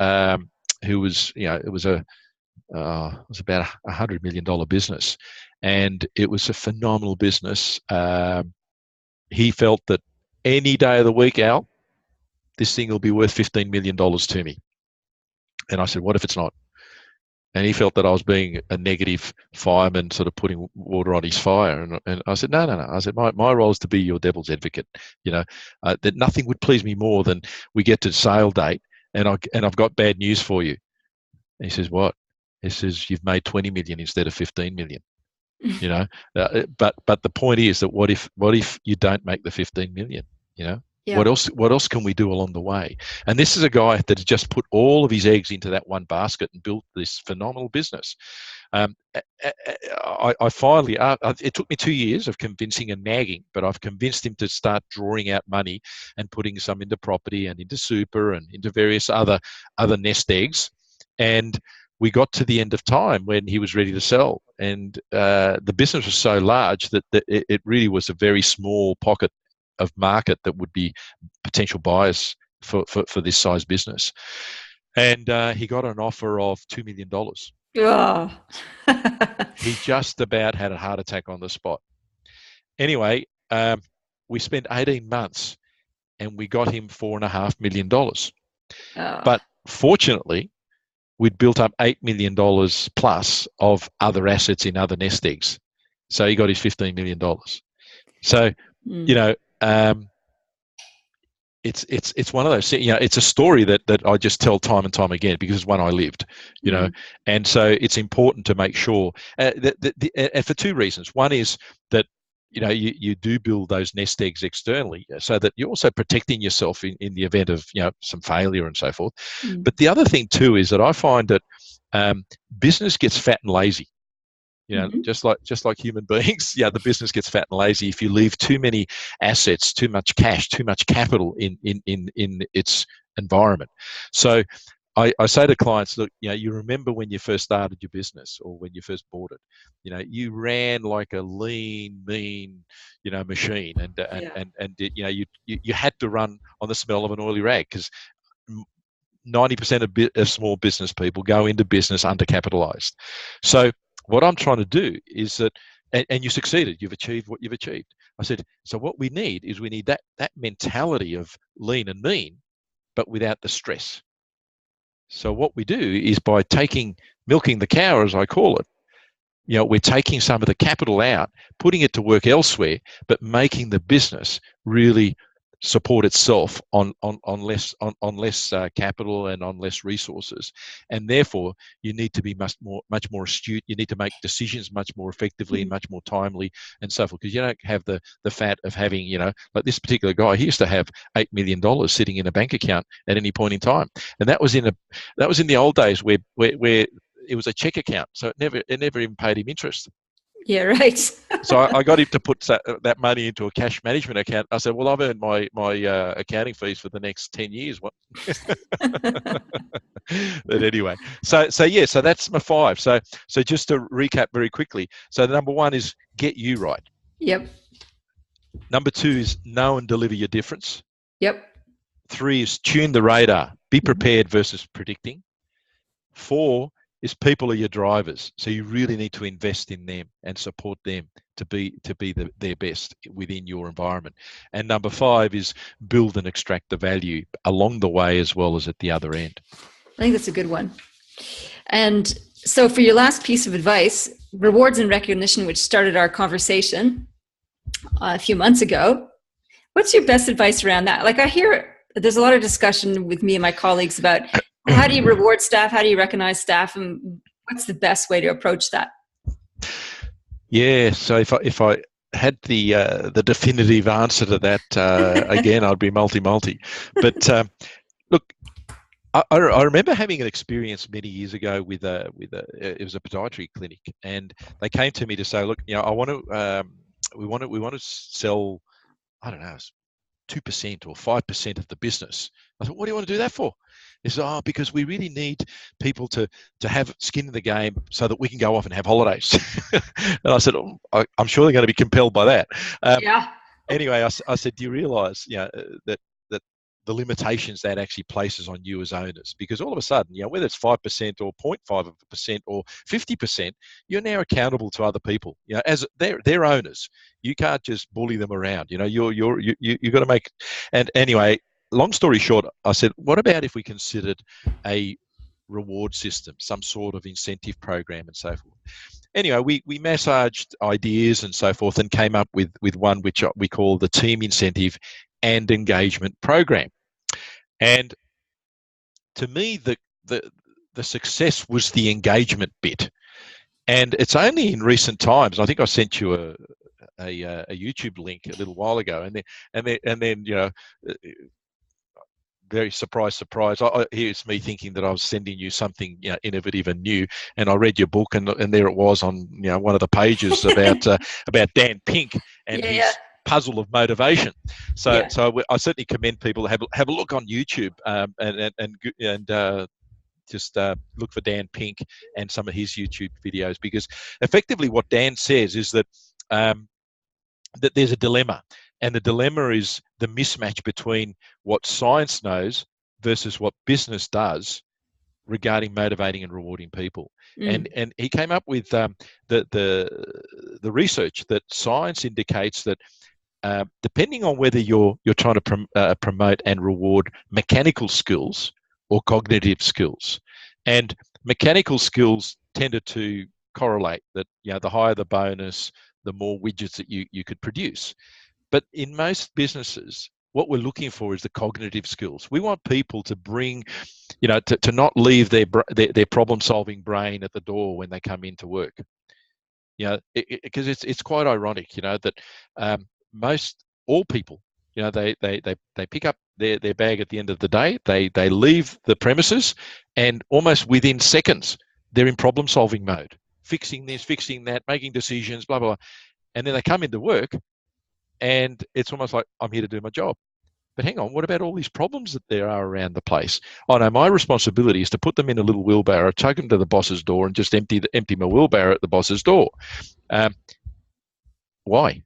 who was, it was about $100 million business, and it was a phenomenal business. He felt that any day of the week, Al, this thing will be worth $15 million to me. And I said, what if it's not? And he felt that I was being a negative fireman, sort of putting water on his fire. And I said, no. I said, my role is to be your devil's advocate. That nothing would please me more than we get to sale date and I've got bad news for you. And he says, what? He says, you've made 20 million instead of 15 million. But the point is that what if you don't make the 15 million? Yeah. What else can we do along the way? And this is a guy that has just put all of his eggs into that one basket and built this phenomenal business. I finally, it took me 2 years of convincing and nagging, but I've convinced him to start drawing out money and putting some into property and into super and into various other nest eggs. And we got to the end of time when he was ready to sell. And the business was so large that it really was a very small pocket of market that would be potential buyers for this size business. And he got an offer of $2 million. Oh. He just about had a heart attack on the spot. Anyway, we spent 18 months and we got him $4.5 million. Oh. But fortunately, we'd built up $8 million plus of other assets in other nest eggs. So he got his $15 million. So, it's one of those, it's a story that I just tell time and time again because it's one I lived, and so it's important to make sure, and for two reasons. One is that, you do build those nest eggs externally so that you're also protecting yourself in the event of, some failure and so forth. But the other thing too is that I find that business gets fat and lazy. Just like human beings, the business gets fat and lazy if you leave too many assets, too much cash, too much capital in its environment. So I say to clients, look, you remember when you first started your business or when you first bought it, you ran like a lean, mean, machine, and you had to run on the smell of an oily rag, because 90% of small business people go into business undercapitalized. So what I'm trying to do is that, and you succeeded, you've achieved what you've achieved. I said, so what we need is that mentality of lean and mean, but without the stress. So what we do is by milking the cow, as I call it, we're taking some of the capital out, putting it to work elsewhere, but making the business really support itself on less capital and on less resources, and therefore you need to be much more astute. You need to make decisions much more effectively and much more timely and so forth, because you don't have the fat of having, like this particular guy. He used to have $8 million sitting in a bank account at any point in time, and that was in the old days where it was a check account, so it never even paid him interest. Yeah, right. So I got him to put that money into a cash management account. I said, well, I've earned my accounting fees for the next 10 years. What? But anyway, so that's my 5. So just to recap very quickly. So the number 1 is get you right. Yep. Number 2 is know and deliver your difference. Yep. 3 is tune the radar. Be prepared versus predicting. 4 is people are your drivers, so you really need to invest in them and support them to be their best within your environment. And number 5 is build and extract the value along the way as well as at the other end. I think that's a good one. And so for your last piece of advice, rewards and recognition, which started our conversation a few months ago, what's your best advice around that? Like, I hear there's a lot of discussion with me and my colleagues about how do you reward staff? How do you recognize staff? And what's the best way to approach that? Yeah, so if I had the definitive answer to that, again, I'd be multi. But look, I remember having an experience many years ago with it was a podiatry clinic, and they came to me to say, look, we want to sell, I don't know, 2% or 5% of the business. I thought, what do you want to do that for? He said, because we really need people to have skin in the game so that we can go off and have holidays. And I said, I'm sure they're going to be compelled by that. Yeah. Anyway, I said, do you realise, that the limitations that actually places on you as owners? Because all of a sudden, whether it's 5% or 0.5% or 50%, you're now accountable to other people. As they're owners. You can't just bully them around. You got to make. And anyway, long story short, I said, what about if we considered a reward system, some sort of incentive program and so forth? Anyway, we massaged ideas and so forth and came up with one which we call the team incentive and engagement program. And to me, the success was the engagement bit. And it's only in recent times, I think I sent you a YouTube link a little while ago, and then very surprise. Here's me thinking that I was sending you something innovative and new, and I read your book, and there it was on one of the pages about Dan Pink and his puzzle of motivation. So I certainly commend people to have a look on YouTube and just look for Dan Pink and some of his YouTube videos, because effectively what Dan says is that that there's a dilemma. And the dilemma is the mismatch between what science knows versus what business does regarding motivating and rewarding people. And he came up with the research that science indicates that depending on whether you're trying to promote and reward mechanical skills or cognitive skills, and mechanical skills tended to correlate that the higher the bonus, the more widgets that you could produce. But in most businesses, what we're looking for is the cognitive skills. We want people to bring, to not leave their problem-solving brain at the door when they come into work. Because it's quite ironic, that all people, they pick up their bag at the end of the day. They leave the premises, and almost within seconds, they're in problem-solving mode, fixing this, fixing that, making decisions, blah, blah, blah. And then they come into work, and it's almost like, I'm here to do my job. But hang on, what about all these problems that there are around the place? Oh no, my responsibility is to put them in a little wheelbarrow, take them to the boss's door, and just empty my wheelbarrow at the boss's door. Why?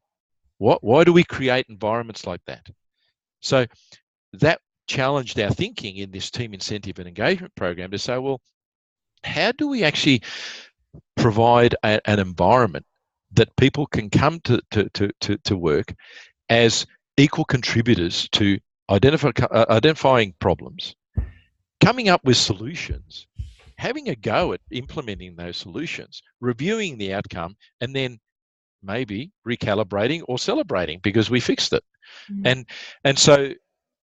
Why do we create environments like that? So that challenged our thinking in this team incentive and engagement program to say, well, how do we actually provide an environment that people can come to work as equal contributors to identifying problems, coming up with solutions, having a go at implementing those solutions, reviewing the outcome, and then maybe recalibrating or celebrating because we fixed it. Mm. And so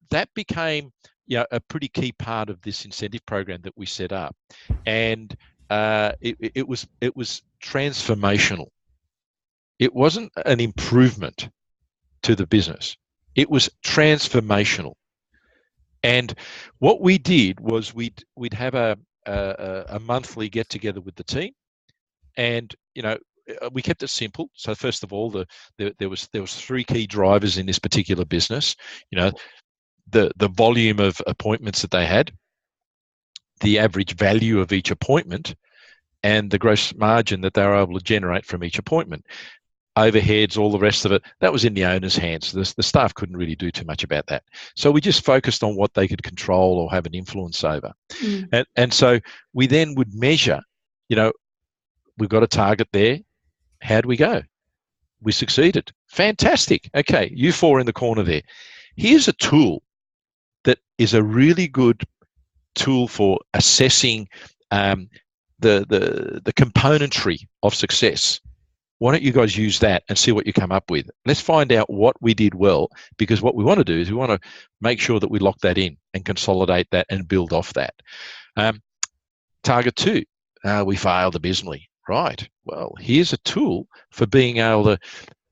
that became, a pretty key part of this incentive program that we set up. And it was transformational. It wasn't an improvement to the business. It was transformational. And what we did was we'd have a monthly get together with the team, and we kept it simple. So first of all, there was three key drivers in this particular business. The volume of appointments that they had, the average value of each appointment, and the gross margin that they were able to generate from each appointment. Overheads, all the rest of it, that was in the owner's hands. The staff couldn't really do too much about that. So we just focused on what they could control or have an influence over. Mm. And so we then would measure, we've got a target there. How'd we go? We succeeded. Fantastic. Okay, you four in the corner there. Here's a tool that is a really good tool for assessing the componentry of success. Why don't you guys use that and see what you come up with? Let's find out what we did well, because what we want to do is we want to make sure that we lock that in and consolidate that and build off that. Target 2, we failed abysmally. Right. Well, here's a tool for being able to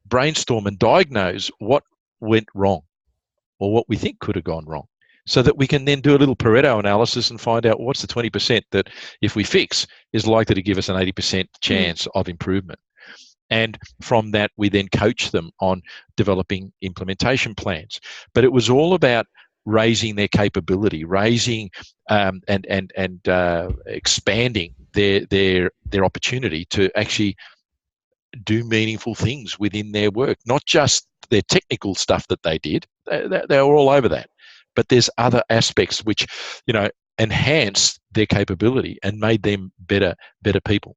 brainstorm and diagnose what went wrong or what we think could have gone wrong, so that we can then do a little Pareto analysis and find out what's the 20% that if we fix is likely to give us an 80% chance of improvement. And from that, we then coach them on developing implementation plans. But it was all about raising their capability, raising and expanding their opportunity to actually do meaningful things within their work, not just their technical stuff that they did. They were all over that. But there's other aspects which, enhanced their capability and made them better people.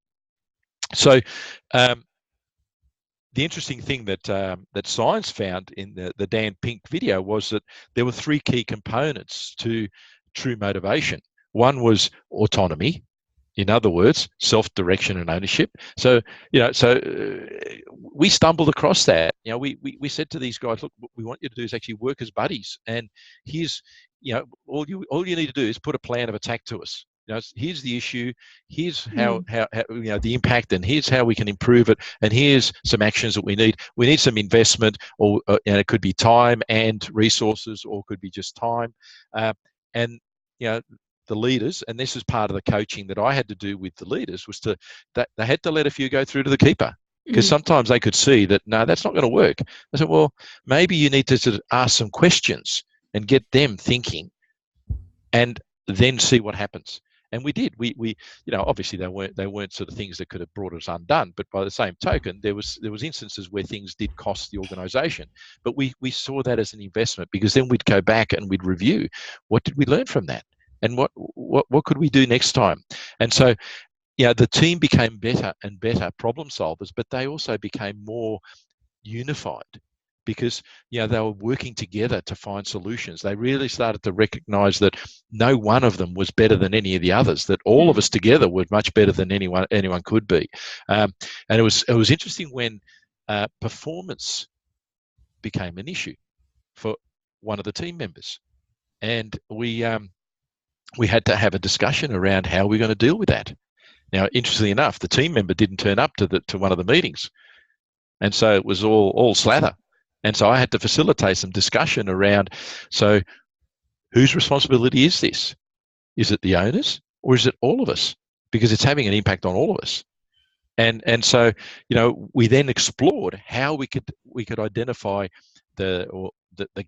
So the interesting thing that science found in the Dan Pink video was that there were three key components to true motivation. One was autonomy, in other words, self-direction and ownership. So we stumbled across that. We said to these guys, look, what we want you to do is actually work as buddies, and here's all you need to do is put a plan of attack to us. Here's the issue, here's how the impact, and here's how we can improve it, and here's some actions that we need. We need some investment, or it could be time and resources, or it could be just time. And the leaders, and this is part of the coaching that I had to do with the leaders, was that they had to let a few go through to the keeper, because sometimes they could see that, no, that's not going to work. I said, well, maybe you need to sort of ask some questions and get them thinking, and then see what happens. And we did. We obviously they weren't sort of things that could have brought us undone. But by the same token, there was instances where things did cost the organisation. But we saw that as an investment, because then we'd go back and we'd review, what did we learn from that, and what could we do next time. And so the team became better and better problem solvers, but they also became more unified, because they were working together to find solutions. They really started to recognize that no one of them was better than any of the others, that all of us together were much better than anyone could be. And it was interesting when performance became an issue for one of the team members, and we had to have a discussion around how we're going to deal with that. Now, interestingly enough, the team member didn't turn up to one of the meetings, and so it was all slather. And so I had to facilitate some discussion around, so whose responsibility is this? Is it the owners, or is it all of us? Because it's having an impact on all of us. And so, we then explored how we could identify the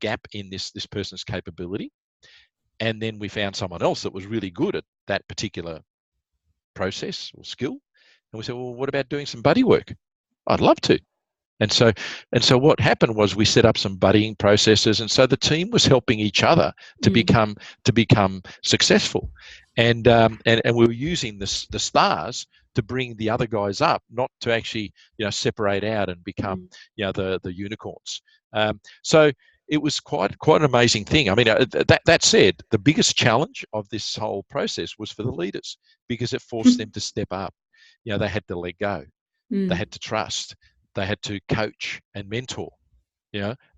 gap in this person's capability. And then we found someone else that was really good at that particular process or skill. And we said, well, what about doing some buddy work? I'd love to. And so what happened was we set up some buddying processes, and so the team was helping each other to become successful, and we were using the stars to bring the other guys up, not to actually separate out and become the unicorns. So it was quite an amazing thing. I mean, that said, the biggest challenge of this whole process was for the leaders, because it forced them to step up. They had to let go, they had to trust. They had to coach and mentor,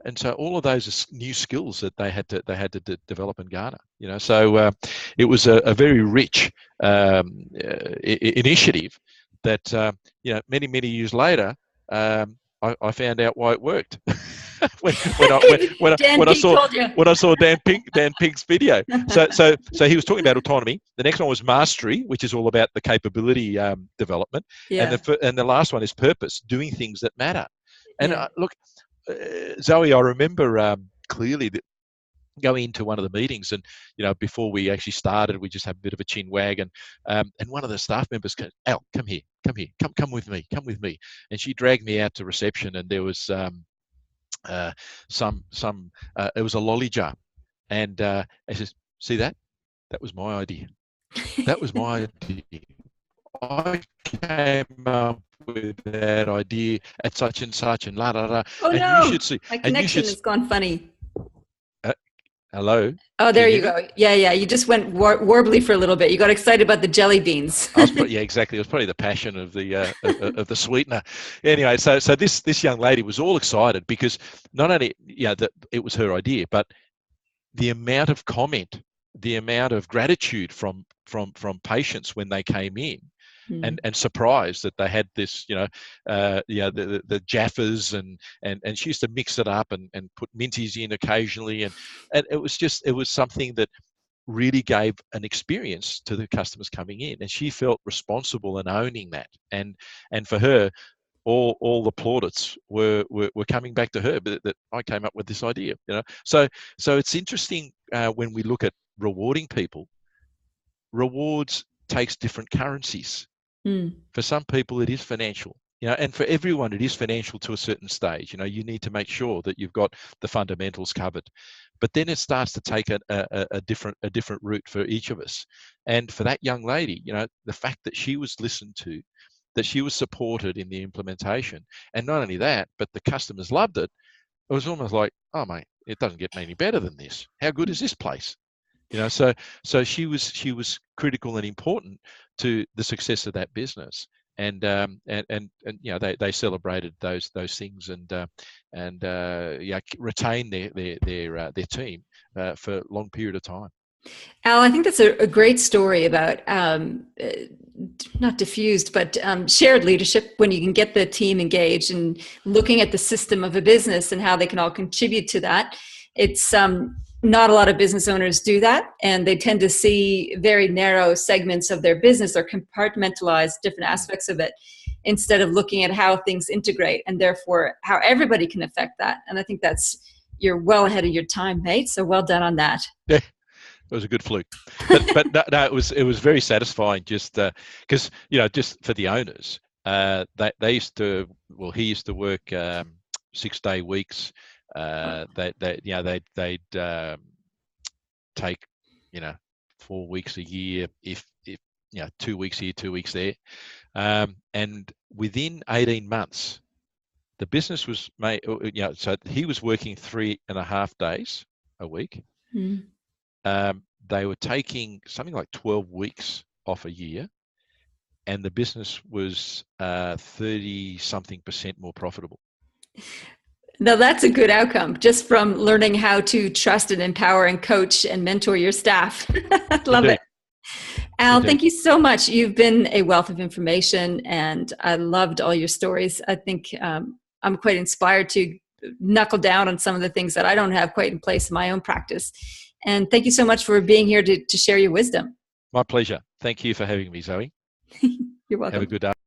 and so all of those are new skills that they had to develop and garner. So it was a very rich initiative that many years later I found out why it worked. when I Pink saw told you. Dan Pink's video. So he was talking about autonomy. The next one was mastery, which is all about the capability development, Yeah. and the last one is purpose, doing things that matter. And Yeah. look, Zoe, I remember clearly that going into one of the meetings, and before we actually started, we just have a bit of a chin wag, and one of the staff members goes, "Al, come here, come with me, and she dragged me out to reception, and there was it was a lolly jar, and I says, "See that? That was my idea. That was my idea. I came up with that idea at such and such, and la la la. Oh And no, you should see. my And you connection should. has gone funny. Hello. Oh, Can there you hear me? go. Yeah. You just went warbly for a little bit. You got excited about the jelly beans. Yeah, exactly. It was probably the passion of the of the sweetener. Anyway, so this young lady was all excited because not only that it was her idea, but the amount of comment, the amount of gratitude from patients when they came in, and surprised that they had this, the Jaffas, and she used to mix it up and put minties in occasionally, and it was something that really gave an experience to the customers coming in, and she felt responsible in owning that, and for her, all the plaudits were coming back to her, but that I came up with this idea. So it's interesting when we look at rewarding people. Rewards takes different currencies. For some people, it is financial, and for everyone, it is financial to a certain stage. You need to make sure that you've got the fundamentals covered, but then it starts to take a different route for each of us. And for that young lady, the fact that she was listened to, that she was supported in the implementation, and not only that, but the customers loved it. It was almost like, oh mate, it doesn't get any better than this. How good is this place? So she was critical and important to the success of that business, and they celebrated those things, and retained their team for a long period of time. Al, I think that's a great story about not diffused, but shared leadership, when you can get the team engaged and looking at the system of a business and how they can all contribute to that. It's not a lot of business owners do that, and they tend to see very narrow segments of their business or compartmentalize different aspects of it instead of looking at how things integrate and therefore how everybody can affect that. And I think you're well ahead of your time, mate. So well done on that. Yeah, it was a good fluke, but no, it was very satisfying, just because just for the owners, they used to, well, he used to work 6-day weeks. They'd take 4 weeks a year, if 2 weeks here, 2 weeks there, and within 18 months the business was made. So he was working 3.5 days a week. They were taking something like 12 weeks off a year, and the business was 30-something% more profitable. Now that's a good outcome, just from learning how to trust and empower and coach and mentor your staff. Love Indeed. it. Al, Indeed. Thank you so much. You've been a wealth of information, and I loved all your stories. I think I'm quite inspired to knuckle down on some of the things that I don't have quite in place in my own practice. And thank you so much for being here to share your wisdom. My pleasure. Thank you for having me, Zoe. You're welcome. Have a good day.